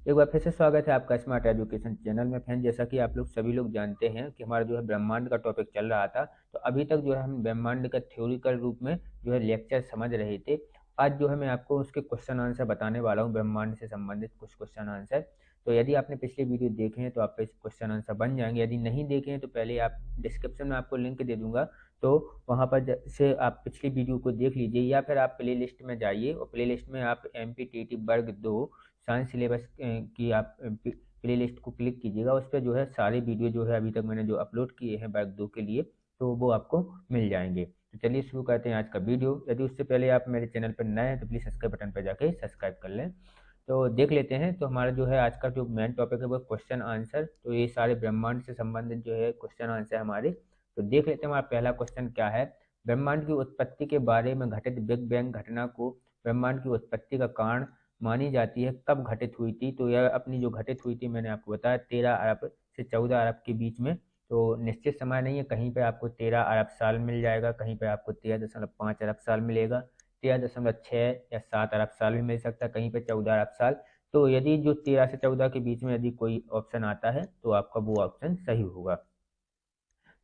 एक बार फिर से स्वागत है आपका स्मार्ट एजुकेशन चैनल में। फ्रेंड, जैसा कि आप लोग सभी लोग जानते हैं कि हमारा जो है ब्रह्मांड का टॉपिक चल रहा था, तो अभी तक जो है हम ब्रह्मांड का थ्योरिकल रूप में जो है लेक्चर समझ रहे थे। आज जो है मैं आपको उसके क्वेश्चन आंसर बताने वाला हूँ, ब्रह्मांड से संबंधित कुछ क्वेश्चन आंसर। तो यदि आपने पिछले वीडियो देखे हैं तो आपके क्वेश्चन आंसर बन जाएंगे। यदि नहीं देखे हैं तो पहले आप डिस्क्रिप्शन में आपको लिंक दे दूंगा, तो वहाँ पर से आप पिछली वीडियो को देख लीजिए, या फिर आप प्ले लिस्ट में जाइए और प्ले लिस्ट में आप MPTT वर्ग 2 साइंस सिलेबस की आप प्ले लिस्ट को क्लिक कीजिएगा। उस पर जो है सारे वीडियो जो है अभी तक मैंने जो अपलोड किए हैं वर्ग 2 के लिए, तो वो आपको मिल जाएंगे। तो चलिए शुरू करते हैं आज का वीडियो। यदि उससे पहले आप मेरे चैनल पर नए हैं तो प्लीज़ सब्सक्राइब बटन पर जाके सब्सक्राइब कर लें। तो देख लेते हैं। तो हमारा जो है आज का जो मेन टॉपिक है वो क्वेश्चन आंसर। तो ये सारे ब्रह्मांड से संबंधित जो है क्वेश्चन आंसर हमारे। तो देख लेते हैं हमारा पहला क्वेश्चन क्या है। ब्रह्मांड की उत्पत्ति के बारे में घटित बिग बैंग घटना को ब्रह्मांड की उत्पत्ति का कारण मानी जाती है, कब घटित हुई थी? तो यह अपनी जो घटित हुई थी मैंने आपको बताया 13 अरब से 14 अरब के बीच में। तो निश्चित समय नहीं है, कहीं पे आपको 13 अरब साल मिल जाएगा, कहीं पे आपको 13.5 अरब साल मिलेगा, 13.6 या 7 अरब साल भी मिल सकता है, कहीं पे 14 अरब साल। तो यदि जो 13 से 14 के बीच में यदि कोई ऑप्शन आता है तो आपका वो ऑप्शन सही होगा।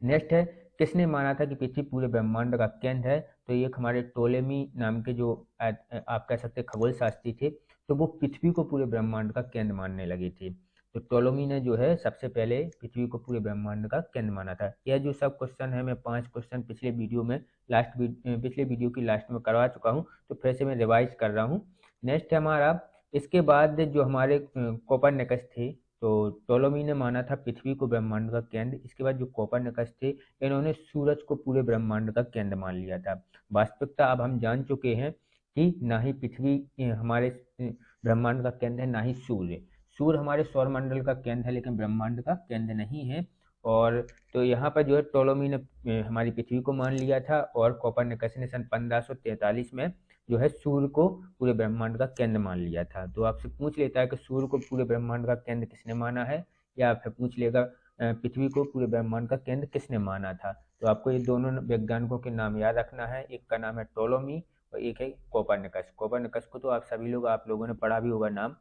नेक्स्ट है, किसने माना था कि पृथ्वी पूरे ब्रह्मांड का केंद्र है? तो ये हमारे टोलेमी नाम के जो आप कह सकते खगोल शास्त्री थे, तो वो पृथ्वी को पूरे ब्रह्मांड का केंद्र मानने लगे थे। तो टोलेमी ने जो है सबसे पहले पृथ्वी को पूरे ब्रह्मांड का केंद्र माना था। यह जो सब क्वेश्चन है मैं 5 क्वेश्चन पिछले वीडियो में पिछले वीडियो की लास्ट में करवा चुका हूँ, तो फिर से मैं रिवाइज कर रहा हूँ। नेक्स्ट है हमारा, इसके बाद जो हमारे कोपरनिकस थे, तो टोलेमी ने माना था पृथ्वी को ब्रह्मांड का केंद्र। इसके बाद जो कोपरनिकस थे, इन्होंने सूरज को पूरे ब्रह्मांड का केंद्र मान लिया था। वास्तविकता अब हम जान चुके हैं कि ना ही पृथ्वी हमारे ब्रह्मांड का केंद्र है, ना ही सूर्य। सूर्य हमारे सौरमंडल का केंद्र है लेकिन ब्रह्मांड का केंद्र नहीं है। और तो यहाँ पर जो है टोलेमी ने हमारी पृथ्वी को मान लिया था, और कोपरनिकस ने सन 1543 में जो है सूर्य को पूरे ब्रह्मांड का केंद्र मान लिया था। तो आपसे पूछ लेता है कि सूर्य को पूरे ब्रह्मांड का केंद्र किसने माना है, या फिर पूछ लेगा पृथ्वी को पूरे ब्रह्मांड का केंद्र किसने माना था। तो आपको ये दोनों वैज्ञानिकों के नाम याद रखना है, एक का नाम है टोलेमी और एक है कोपरनिकस। कोपरनिकस को तो आप लोगों ने पढ़ा भी होगा नाम।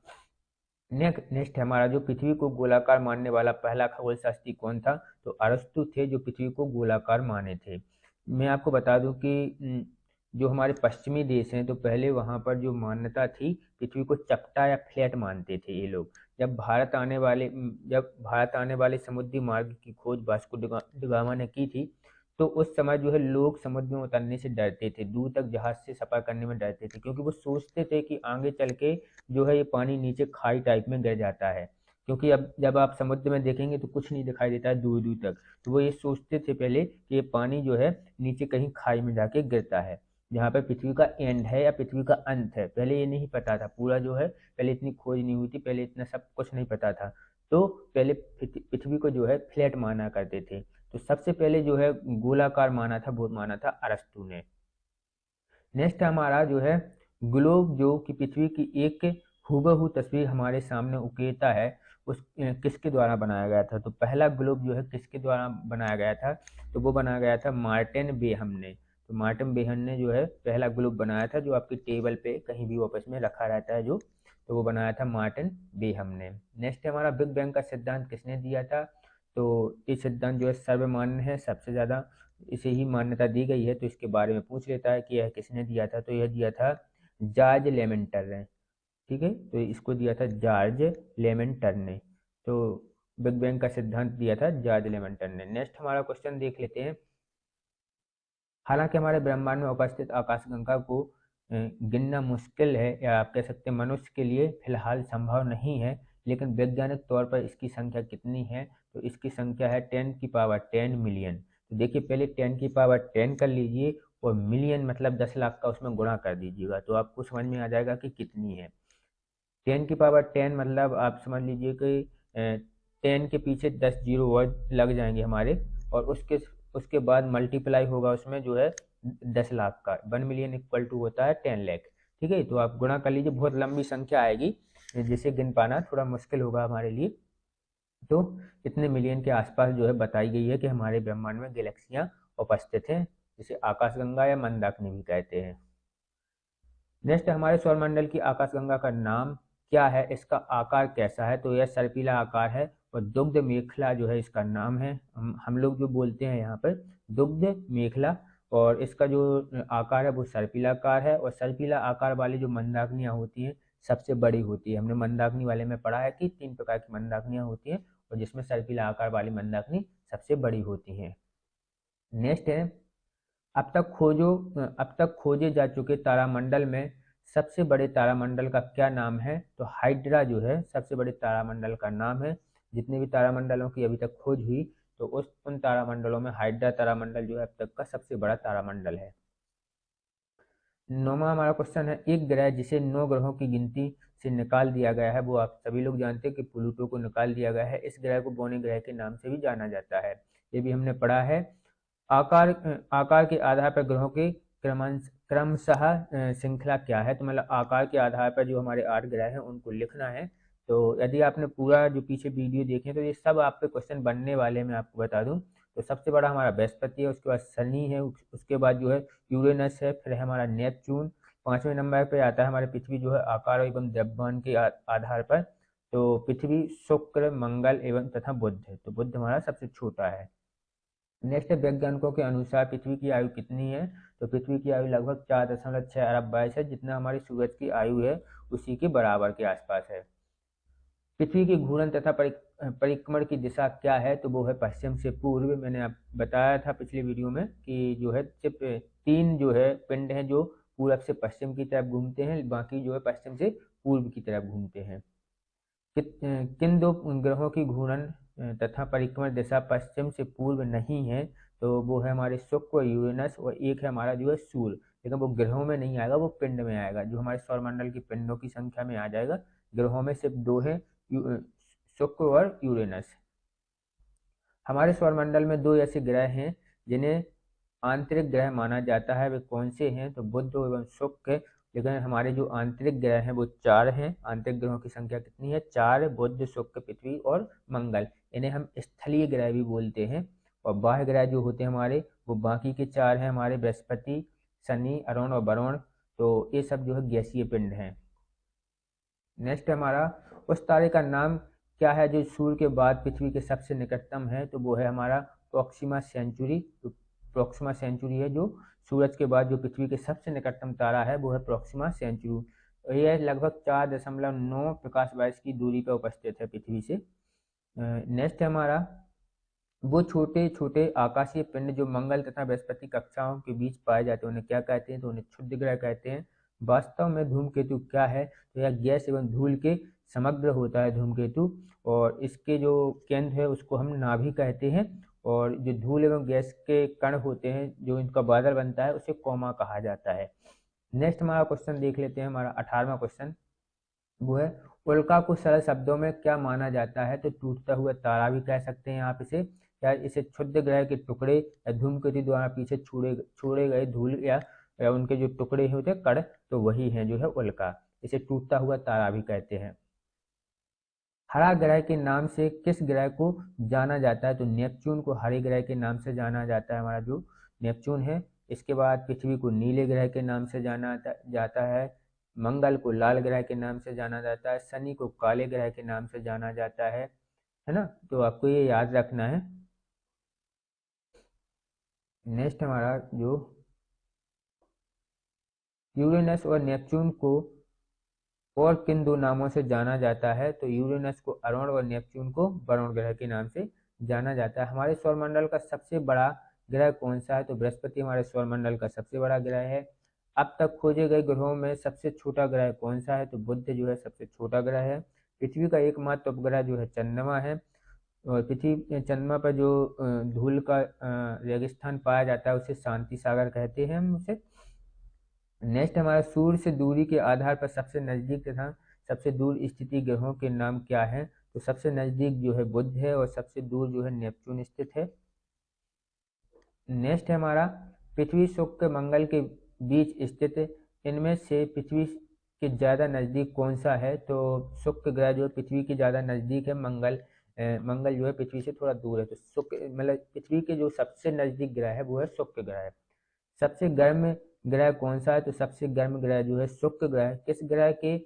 नेक्स्ट हमारा, जो पृथ्वी को गोलाकार मानने वाला पहला खगोल शास्त्री कौन था? तो अरस्तु थे जो पृथ्वी को गोलाकार माने थे। मैं आपको बता दूं कि जो हमारे पश्चिमी देश हैं, तो पहले वहां पर जो मान्यता थी, पृथ्वी को चपटा या फ्लैट मानते थे ये लोग। जब भारत आने वाले समुद्री मार्ग की खोज वास्को डिगामा ने की थी, तो उस समय जो है लोग समुद्र में उतरने से डरते थे, दूर तक जहाज से सफर करने में डरते थे, क्योंकि वो सोचते थे कि आगे चल के जो है ये पानी नीचे खाई टाइप में गिर जाता है। क्योंकि अब जब आप समुद्र में देखेंगे तो कुछ नहीं दिखाई देता है दूर दूर तक, तो वो ये सोचते थे पहले कि ये पानी जो है नीचे कहीं खाई में जाके गिरता है, जहाँ पे पृथ्वी का एंड है या पृथ्वी का अंत है। पहले ये नहीं पता था पूरा जो है, पहले इतनी खोज नहीं हुई थी, पहले इतना सब कुछ नहीं पता था। तो पहले पृथ्वी को जो है फ्लैट माना करते थे। तो सबसे पहले जो है गोलाकार माना था, वो माना था अरस्तु ने। नेक्स्ट हमारा जो है ग्लोब, जो कि पृथ्वी की एक हूबहू तस्वीर हमारे सामने उकेरता है, उस किसके द्वारा बनाया गया था? तो पहला ग्लोब जो है किसके द्वारा बनाया गया था? तो वो बनाया गया था मार्टिन बेहम ने। तो मार्टिन बेहम ने जो है पहला ग्लोब बनाया था, जो आपकी टेबल पे कहीं भी ऑफिस में रखा रहता है जो, तो वो बनाया था मार्टिन बेहम ने। नेक्स्ट हमारा, बिग बैंग का सिद्धांत किसने दिया था? तो ये सिद्धांत जो है सर्वमान्य है, सबसे ज़्यादा इसे ही मान्यता दी गई है। तो इसके बारे में पूछ लेता है कि यह किसने दिया था? तो यह दिया था जॉर्ज लेमेंटर ने। ठीक है, तो इसको दिया था जॉर्ज लेमेंटर ने। तो बिग बैंग का सिद्धांत दिया था जॉर्ज लेमेंटर ने। नेक्स्ट हमारा क्वेश्चन देख लेते हैं। हालांकि हमारे ब्रह्मांड में उपस्थित आकाशगंगा को गिनना मुश्किल है, या आप कह सकते हैं मनुष्य के लिए फिलहाल संभव नहीं है, लेकिन वैज्ञानिक तौर पर इसकी संख्या कितनी है? तो इसकी संख्या है 10 की पावर 10 मिलियन। तो देखिए पहले 10 की पावर 10 कर लीजिए, और मिलियन मतलब 10 लाख का उसमें गुणा कर दीजिएगा, तो आपको समझ में आ जाएगा कि कितनी है। 10 की पावर 10 मतलब आप समझ लीजिए कि 10 के पीछे 10 जीरो और लग जाएंगे हमारे, और उसके उसके बाद मल्टीप्लाई होगा उसमें जो है 10 लाख का। 1 मिलियन इक्वल टू होता है 10 लाख। ठीक है, तो आप गुणा कर लीजिए, बहुत लंबी संख्या आएगी जिसे गिन पाना थोड़ा मुश्किल होगा हमारे लिए। तो इतने मिलियन के आसपास जो है बताई गई है कि हमारे ब्रह्मांड में गैलेक्सियां उपस्थित हैं, जिसे आकाशगंगा या मंदाकिनी भी कहते हैं। नेक्स्ट हमारे सौरमंडल की आकाशगंगा का नाम क्या है, इसका आकार कैसा है, तो यह सर्पिला आकार है और दुग्ध मेखला जो है इसका नाम है। हम लोग जो बोलते हैं यहाँ पर दुग्ध मेखला, और इसका जो आकार है वो सर्पिला आकार है। और सर्पिला आकार वाली जो मंदाकिनियाँ होती हैं सबसे बड़ी होती है। हमने मंदाकिनी वाले में पढ़ा है कि 3 प्रकार की मंदाकिनियाँ होती हैं और जिसमें सर्पिला आकार वाली मंदाकिनी सबसे बड़ी होती हैं। नेक्स्ट है, अब तक खोजे जा चुके तारामंडल में सबसे बड़े तारामंडल का क्या नाम है, तो हाइड्रा जो है सबसे बड़े तारामंडल का नाम है। जितने भी तारामंडलों की अभी तक खोज हुई तो उन तारामंडलों में हाइड्रा तारामंडल जो है अब तक का सबसे बड़ा तारामंडल है। 9वां हमारा क्वेश्चन है, एक ग्रह जिसे 9 ग्रहों की गिनती से निकाल दिया गया है, वो आप सभी लोग जानते हैं कि प्लूटो को निकाल दिया गया है। इस ग्रह को बौने ग्रह के नाम से भी जाना जाता है, ये भी हमने पढ़ा है। आकार के आधार पर ग्रहों की क्रमशः श्रृंखला क्या है, तो मतलब आकार के आधार पर जो हमारे 8 ग्रह हैं उनको लिखना है। तो यदि आपने पूरा जो पीछे वीडियो देखे तो ये सब आपके क्वेश्चन बनने वाले, मैं आपको बता दूं। तो सबसे बड़ा हमारा बृहस्पति है, उसके बाद शनि है, उसके बाद जो है यूरेनस है, फिर है हमारा नेपच्यून, 5वें नंबर पे आता है हमारे पृथ्वी जो है आकार एवं द्रव्यमान के आधार पर। तो पृथ्वी, शुक्र, मंगल एवं तथा बुध है, तो बुध हमारा सबसे छोटा है। नेक्स्ट है, वैज्ञानिकों के अनुसार पृथ्वी की आयु कितनी है, तो पृथ्वी की आयु लगभग 4.6 अरब वर्ष है, जितना हमारी सूरज की आयु है उसी के बराबर के आसपास है। पृथ्वी की घूर्णन तथा परिक्रमण की दिशा क्या है, तो वो है पश्चिम से पूर्व। मैंने आप बताया था पिछले वीडियो में कि जो है सिर्फ 3 जो है पिंड हैं जो पूरब से पश्चिम की तरफ घूमते हैं, बाकी जो है पश्चिम से पूर्व की तरफ घूमते हैं। किन 2 ग्रहों की घूर्णन तथा परिक्रमण दिशा पश्चिम से पूर्व नहीं है, तो वो है हमारे शुक्र और यूरेनस, और एक है हमारा जो है सूर्य, लेकिन वो ग्रहों में नहीं आएगा, वो पिंड में आएगा, जो हमारे सौरमंडल की पिंडों की संख्या में आ जाएगा। ग्रहों में सिर्फ 2 है, शुक्र और यूरेनस। हमारे सौरमंडल में 2 ऐसे ग्रह हैं जिन्हें आंतरिक ग्रह माना जाता है, वे कौन से हैं, तो बुध एवं शुक्र। लेकिन हमारे जो आंतरिक ग्रह हैं वो 4 हैं। आंतरिक ग्रहों की संख्या कितनी है, 4, बुध, शुक्र, पृथ्वी और मंगल। इन्हें हम स्थलीय ग्रह भी बोलते हैं। और बाह्य ग्रह जो होते हैं हमारे, वो बाकी के 4 हैं हमारे, बृहस्पति, शनि, अरुण और वरुण। तो ये सब जो है गैसीय पिंड हैं। नेक्स्ट हमारा, उस तारे का नाम क्या है जो सूर्य के बाद पृथ्वी के सबसे निकटतम है, तो वो है हमारा प्रोक्सिमा सेंचुरी। तो प्रोक्सिमा सेंचुरी है जो सूरज के बाद जो पृथ्वी के सबसे निकटतम तारा है, वो है प्रोक्सिमा सेंचुरी। यह लगभग 4.9 प्रकाश वर्ष की दूरी पर उपस्थित है पृथ्वी से। नेक्स्ट है हमारा, वो छोटे छोटे आकाशीय पिंड जो मंगल तथा बृहस्पति कक्षाओं के बीच पाए जाते हैं उन्हें क्या कहते हैं, तो उन्हें क्षुद्र ग्रह कहते हैं। वास्तव में धूमकेतु क्या है, तो यह गैस एवं धूल के समग्र होता है धूमकेतु, और इसके जो केंद्र है उसको हम नाभि कहते हैं, और जो धूल एवं गैस के कण होते हैं जो इनका बादल बनता है उसे कौमा कहा जाता है। नेक्स्ट हमारा क्वेश्चन देख लेते हैं, हमारा 18वां क्वेश्चन वो है, उल्का को सरल शब्दों में क्या माना जाता है, तो टूटता हुआ तारा भी कह सकते हैं आप इसे, या इसे क्षुद्र ग्रह के टुकड़े या धूमकेतु द्वारा पीछे छोड़े गए धूल या उनके जो टुकड़े होते हैं कण, तो वही है जो है उल्का। इसे टूटता हुआ तारा भी कहते हैं। हरा ग्रह के नाम से किस ग्रह को जाना जाता है, तो नेपच्यून को हरे ग्रह के नाम से जाना जाता है, हमारा जो नेपच्यून है। इसके बाद पृथ्वी को नीले ग्रह के नाम से जाना जाता है, मंगल को लाल ग्रह के नाम से जाना जाता है, शनि को काले ग्रह के नाम से जाना जाता है ना। तो आपको ये याद रखना है। नेक्स्ट हमारा जो यूरेनस और नेपच्यून को और किन 2 नामों से जाना जाता है, तो यूरेनस को अरुण और नेपच्यून को वरुण ग्रह के नाम से जाना जाता है। हमारे सौरमंडल का सबसे बड़ा ग्रह कौन सा है, तो बृहस्पति हमारे सौरमंडल का सबसे बड़ा ग्रह है। अब तक खोजे गए ग्रहों में सबसे छोटा ग्रह कौन सा है, तो बुध जो है सबसे छोटा ग्रह है। पृथ्वी का एकमात्र उपग्रह जो है चंद्रमा है, और पृथ्वी चंद्रमा पर जो धूल का रेगिस्तान पाया जाता है उसे शांति सागर कहते हैं हम उसे। नेक्स्ट हमारा, सूर्य से दूरी के आधार पर सबसे नजदीक तथा सबसे दूर स्थिति ग्रहों के नाम क्या है, तो सबसे नजदीक जो है बुध है और सबसे दूर जो है नेपच्यून स्थित है। नेक्स्ट है हमारा, पृथ्वी, शुक्र, मंगल के बीच स्थित इनमें से पृथ्वी के ज़्यादा नज़दीक कौन सा है, तो शुक्र ग्रह जो है पृथ्वी के ज़्यादा नज़दीक है, मंगल जो है पृथ्वी से थोड़ा दूर है। तो शुक्र मतलब पृथ्वी के जो सबसे नज़दीक ग्रह है वो है शुक्र ग्रह। सबसे गर्म ग्रह कौन सा है, तो सबसे गर्म ग्रह जो है शुक्र ग्रह। किस ग्रह के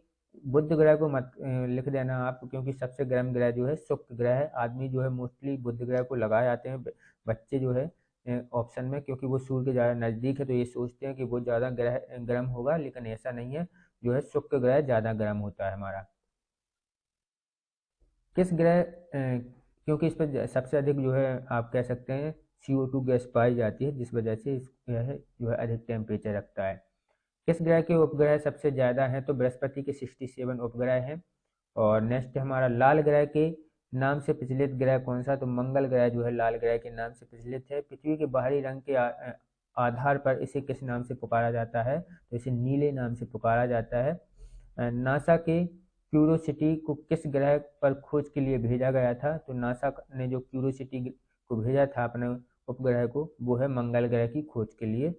बुध ग्रह को मत लिख देना आप, क्योंकि सबसे गर्म ग्रह जो है शुक्र ग्रह है। आदमी जो है मोस्टली बुध ग्रह को लगाए आते हैं बच्चे जो है ऑप्शन में, क्योंकि वो सूर्य के ज़्यादा नज़दीक है, तो ये सोचते हैं कि वो ज़्यादा ग्रह गर्म होगा, लेकिन ऐसा नहीं है। जो है शुक्र ग्रह ज़्यादा गर्म होता है हमारा। किस ग्रह क्योंकि इस पर सबसे अधिक जो है आप कह सकते हैं CO2 गैस पाई जाती है, जिस वजह से यह जो है अधिक टेम्परेचर रखता है। किस ग्रह के उपग्रह सबसे ज़्यादा हैं? तो बृहस्पति के 67 उपग्रह हैं। और नेक्स्ट हमारा लाल ग्रह के नाम से प्रचलित ग्रह कौन सा? तो मंगल ग्रह जो है लाल ग्रह के नाम से प्रचलित है। पृथ्वी के बाहरी रंग के आधार पर इसे किस नाम से पुकारा जाता है? तो इसे नीले नाम से पुकारा जाता है। नासा के क्यूरोसिटी को किस ग्रह पर खोज के लिए भेजा गया था? तो नासा ने जो क्यूरोसिटी को भेजा था अपने उपग्रह को, वो है मंगल ग्रह की खोज के लिए।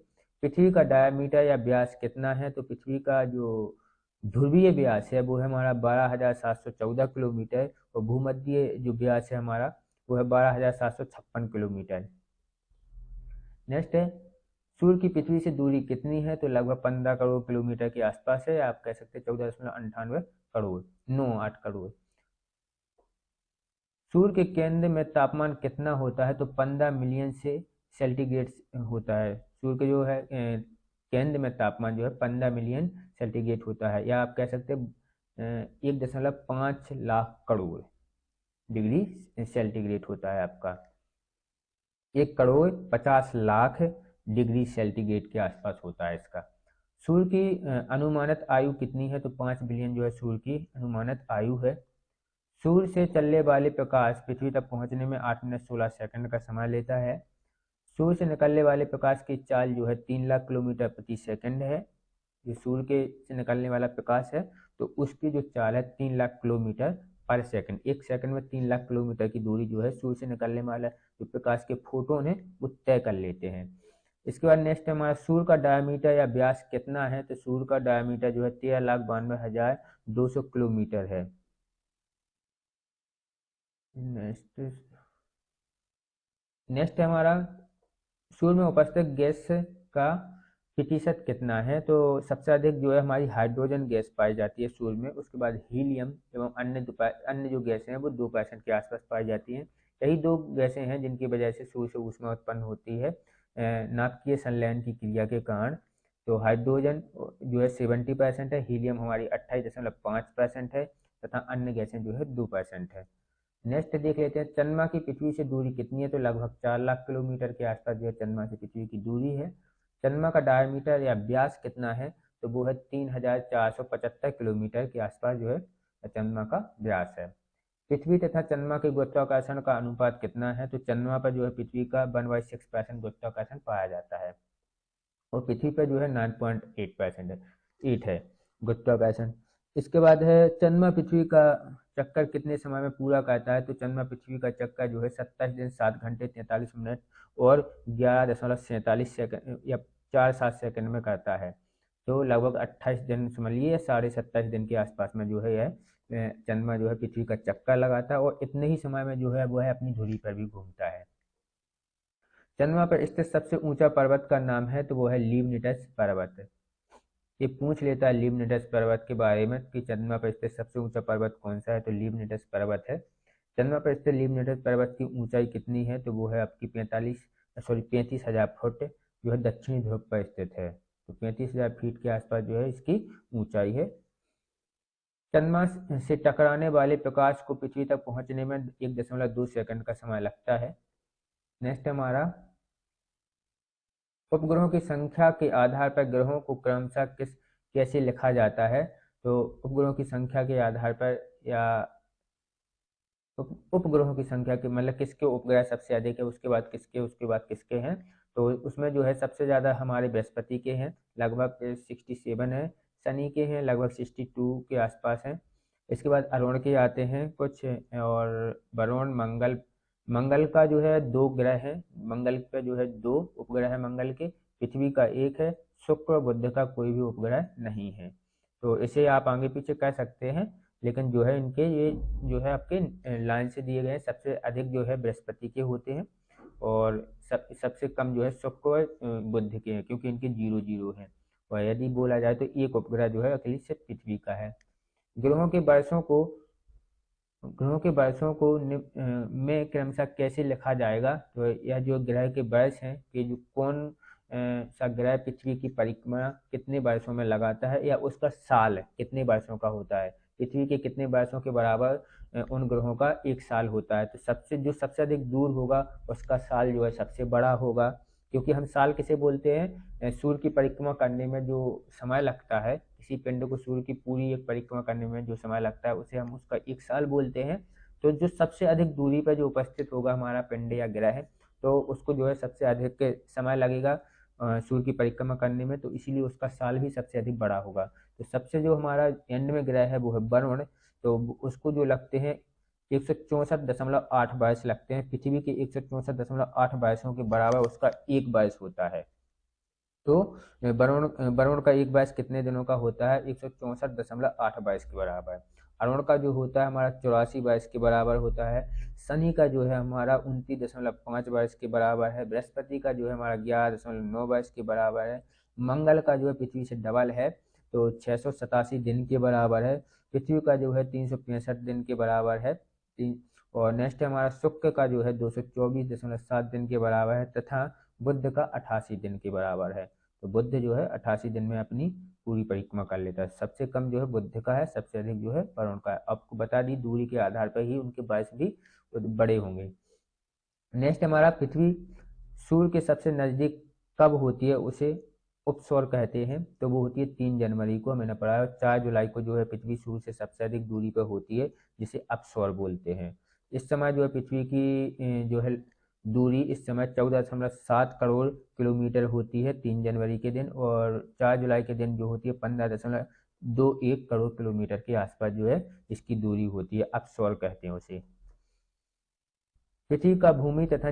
पृथ्वी का डायमीटर या व्यास कितना है? तो पृथ्वी का जो ध्रुवीय व्यास है वो है हमारा 12,714 किलोमीटर, और भूमध्य जो व्यास है हमारा वो है 12,756 किलोमीटर। नेक्स्ट है सूर्य की पृथ्वी से दूरी कितनी है? तो लगभग 15 करोड़ किलोमीटर के आसपास है, आप कह सकते हैं 14.98 करोड़, 98 करोड़। सूर्य के केंद्र में तापमान कितना होता है? तो 15 मिलियन से सेंटीग्रेड होता है। सूर्य के जो है केंद्र में तापमान जो है 15 मिलियन सेंटीग्रेड होता है, या आप कह सकते हैं 1.5 लाख करोड़ डिग्री सेंटीग्रेड होता है आपका। 1,50,00,000 डिग्री सेंटीग्रेड के आसपास होता है इसका। सूर्य की अनुमानित आयु कितनी है? तो 5 बिलियन जो है सूर्य की अनुमानित आयु है। सूर्य से चलने वाले प्रकाश पृथ्वी तक पहुंचने में 8 मिनट 16 सेकंड का समय लेता है। सूर्य से निकलने वाले प्रकाश की चाल जो है 3 लाख किलोमीटर प्रति सेकंड है। जो सूर्य के से निकलने वाला प्रकाश है तो उसकी जो चाल है 3 लाख किलोमीटर पर सेकंड। एक सेकंड में 3 लाख किलोमीटर की दूरी जो है सूर्य से निकलने वाला जो प्रकाश के फोटोन है वो तय कर लेते हैं। इसके बाद नेक्स्ट हमारा सूर्य का डायमीटर या व्यास कितना है? तो सूर्य का डायमीटर जो है 13,92,200 किलोमीटर है। नेक्स्ट हमारा सूर्य में उपस्थित गैस का प्रतिशत कितना है? तो सबसे अधिक जो है हमारी हाइड्रोजन गैस पाई जाती है सूर्य में। उसके बाद हीलियम एवं अन्य जो गैसें हैं वो 2% के आसपास पाई जाती हैं। यही दो गैसें हैं जिनकी वजह से सूर्य से ऊष्मा उत्पन्न होती है नाभिकीय संलयन की क्रिया के कारण। तो हाइड्रोजन जो है 70% है, हीलियम हमारी 28.5% है, तथा अन्य गैसें जो है 2% है। नेक्स्ट देख लेते हैं चंद्रमा की पृथ्वी से दूरी कितनी है? तो लगभग 4 लाख किलोमीटर के आसपास जो है चंद्रमा से पृथ्वी की दूरी है। चंद्रमा का डायमीटर या व्यास कितना है? तो वो है 3,475 किलोमीटर के आसपास जो है चंद्रमा का व्यास है। पृथ्वी तथा चंद्रमा के गुरुत्वाकर्षण का अनुपात कितना है? तो चंद्रमा पर जो है पृथ्वी का 1/6% गुरुत्वाकर्षण पाया जाता है, और पृथ्वी पर जो है 9.8% है 8 है गुरुत्वाकर्षण। इसके बाद है चंद्रमा पृथ्वी का चक्कर कितने समय में पूरा करता है? तो चंद्रमा पृथ्वी का चक्कर जो है 27 दिन 7 घंटे 43 मिनट और 11.47 सेकंड या 4-7 सेकंड में करता है। तो लगभग 28 दिन समझिए 27.5 दिन के आसपास में जो है यह चंद्रमा जो है पृथ्वी का चक्कर लगाता है, और इतने ही समय में जो है वो है अपनी धुरी पर भी घूमता है। चंद्रमा पर स्थित सबसे ऊंचा पर्वत का नाम है? तो वो है लिबनिटस पर्वत। ये पूछ लेता है लिबनिटस पर्वत के बारे में कि चंद्रमा पर स्थित सबसे ऊंचा पर्वत कौन सा है? तो लिबनिटस पर्वत है। चंद्रमा पर स्थित लिबनिटस पर्वत की ऊंचाई कितनी है? तो वो है आपकी 35,000 फुट जो है दक्षिणी ध्रुव पर स्थित है। तो 35,000 फीट के आसपास जो है इसकी ऊंचाई है। चंद्रमा से टकराने वाले प्रकाश को पृथ्वी तक पहुंचने में 1.2 सेकंड का समय लगता है। नेक्स्ट हमारा उपग्रहों की संख्या के आधार पर ग्रहों को क्रमशः कैसे लिखा जाता है? तो उपग्रहों की संख्या के आधार पर या उपग्रहों की संख्या के मतलब किसके उपग्रह सबसे अधिक है, उसके बाद किसके, उसके बाद किसके हैं? तो उसमें जो है सबसे ज़्यादा हमारे बृहस्पति के हैं, लगभग 67 है। शनि के हैं लगभग 62 के आसपास हैं। इसके बाद अरुण के आते हैं कुछ, और वरुण मंगल का जो है 2 ग्रह हैं। मंगल पे जो है 2 उपग्रह है मंगल के, पृथ्वी का 1 है, शुक्र और बुध का कोई भी उपग्रह नहीं है। तो इसे आप आगे पीछे कर सकते हैं, लेकिन जो है इनके ये जो है आपके लाइन से दिए गए सबसे अधिक जो है बृहस्पति के होते हैं, और सबसे कम जो है शुक्र और बुध के हैं, क्योंकि इनके 0 0 हैं। और यदि बोला जाए तो एक उपग्रह जो है अकेले सिर्फ पृथ्वी का है। ग्रहों के वर्षों को में क्रमशः कैसे लिखा जाएगा। तो यह जो ग्रह के वर्ष हैं कि जो कौन सा ग्रह पृथ्वी की परिक्रमा कितने वर्षों में लगाता है, या उसका साल कितने वर्षों का होता है। पृथ्वी के कितने वर्षों के बराबर उन ग्रहों का एक साल होता है। तो सबसे अधिक दूर होगा उसका साल जो है सबसे बड़ा होगा, क्योंकि हम साल किसे बोलते हैं, सूर्य की परिक्रमा करने में जो समय लगता है, किसी पिंड को सूर्य की पूरी एक परिक्रमा करने में जो समय लगता है उसे हम उसका एक साल बोलते हैं। तो जो सबसे अधिक दूरी पर जो उपस्थित होगा हमारा पिंड या ग्रह, तो उसको जो है सबसे अधिक समय लगेगा सूर्य की परिक्रमा करने में, तो इसीलिए उसका साल भी सबसे अधिक बड़ा होगा। तो सबसे जो हमारा एंड में ग्रह है वो है वरुण, तो उसको जो लगते हैं 164.8 वर्ष लगते हैं। पृथ्वी के 164.8 वर्षों के बराबर उसका एक वर्ष होता है। तो वरुण वरुण का एक वर्ष कितने दिनों का होता है, 164.8 वर्ष के बराबर। अरुण का जो होता है हमारा 84 वर्ष के बराबर होता है। शनि का जो है हमारा 29.5 वर्ष के बराबर है। बृहस्पति का जो है हमारा 11.9 वर्ष के बराबर है। मंगल का जो है पृथ्वी से डबल है, तो 687 दिन के बराबर है। पृथ्वी का जो है 365 दिन के बराबर है। और नेक्स्ट हमारा शुक्र का जो है 224.7 दिन के बराबर है, तथा बुध का 88 दिन के बराबर है। तो बुध जो है 88 दिन में अपनी पूरी परिक्रमा कर लेता है। सबसे कम जो है बुध का है, सबसे अधिक जो है वरुण का है। आपको बता दी दूरी के आधार पर ही उनके वर्ष भी बड़े होंगे। नेक्स्ट हमारा पृथ्वी सूर्य के सबसे नजदीक कब होती है, उसे उपसौर कहते हैं। तो वो होती है 3 जनवरी को, मैंने पढ़ा है। 4 जुलाई को जो है पृथ्वी सूर्य से सबसे अधिक दूरी पर होती है, जिसे अपसौर बोलते हैं। इस समय जो है पृथ्वी की जो है दूरी इस समय 14.7 करोड़ किलोमीटर होती है 3 जनवरी के दिन, और 4 जुलाई के दिन जो होती है 15.21 करोड़ किलोमीटर के आसपास जो है इसकी दूरी होती है। अपसौर कहते हैं उसे। पृथ्वी का भूमि तथा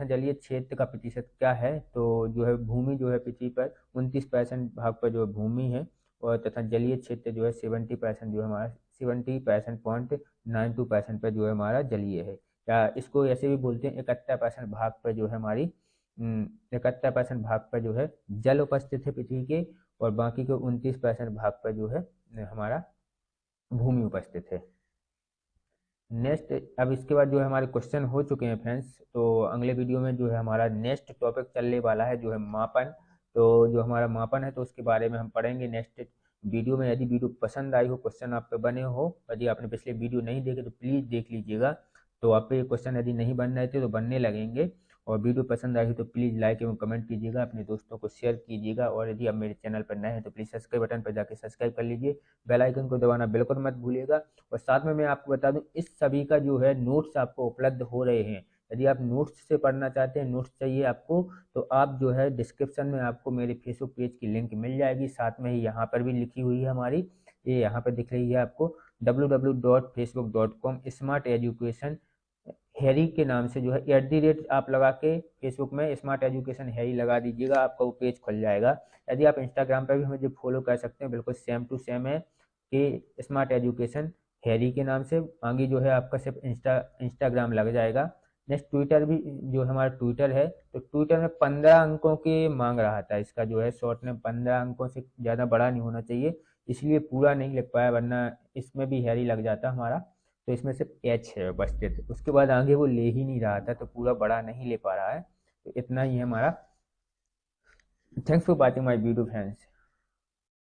जलीय क्षेत्र का प्रतिशत क्या है। तो जो है भूमि जो है पृथ्वी पर 29% भाग पर जो है भूमि है, और तथा जलीय क्षेत्र जो है 70% जो है हमारा 70.92% पर जो है हमारा जलीय है। या इसको ऐसे भी बोलते हैं 71% भाग पर जो है हमारी 71% भाग पर जो है जल उपस्थित है पृथ्वी के, और बाकी के 29% भाग पर जो है हमारा भूमि उपस्थित है। नेक्स्ट, अब इसके बाद जो है हमारे क्वेश्चन हो चुके हैं फ्रेंड्स। तो अगले वीडियो में जो है हमारा नेक्स्ट टॉपिक चलने वाला है जो है मापन। तो जो हमारा मापन है तो उसके बारे में हम पढ़ेंगे नेक्स्ट वीडियो में। यदि वीडियो पसंद आई हो, क्वेश्चन आप पे बने हो, यदि आपने पिछले वीडियो नहीं देखे तो प्लीज़ देख लीजिएगा। तो आप पे क्वेश्चन यदि नहीं बन रहे थे तो बनने लगेंगे। और वीडियो पसंद आई हो तो प्लीज़ लाइक एवं कमेंट कीजिएगा, अपने दोस्तों को शेयर कीजिएगा। और यदि आप मेरे चैनल पर नए हैं तो प्लीज़ सब्सक्राइब बटन पर जाकर सब्सक्राइब कर लीजिए। बेल आइकन को दबाना बिल्कुल मत भूलिएगा। और साथ में मैं आपको बता दूं, इस सभी का जो है नोट्स आपको उपलब्ध हो रहे हैं। यदि आप नोट्स से पढ़ना चाहते हैं, नोट्स चाहिए आपको, तो आप जो है डिस्क्रिप्शन में आपको मेरे फेसबुक पेज की लिंक मिल जाएगी। साथ में ही यहाँ पर भी लिखी हुई है हमारी, ये यहाँ पर दिख रही है आपको www.facebook.com स्मार्ट एजुकेशन हैरी के नाम से जो है @ आप लगा के फेसबुक में स्मार्ट एजुकेशन हैरी लगा दीजिएगा, आपका वो पेज खुल जाएगा। यदि आप इंस्टाग्राम पर भी मुझे फॉलो कर सकते हैं, बिल्कुल सेम टू सेम है कि स्मार्ट एजुकेशन हैरी के नाम से। आगे जो है आपका सिर्फ इंस्टाग्राम लग जाएगा। नेक्स्ट ट्विटर भी जो हमारा ट्विटर है, तो ट्विटर में 15 अंकों के मांग रहा था। इसका जो है शॉर्ट में 15 अंकों से ज़्यादा बड़ा नहीं होना चाहिए, इसलिए पूरा नहीं लिख पाया, वरना इसमें भी हैरी लग जाता हमारा। तो इसमें सिर्फ एच है उपस्थित, उसके बाद आगे वो ले ही नहीं रहा था, तो पूरा बड़ा नहीं ले पा रहा है। तो इतना ही है हमारा। Thanks for watching my video friends.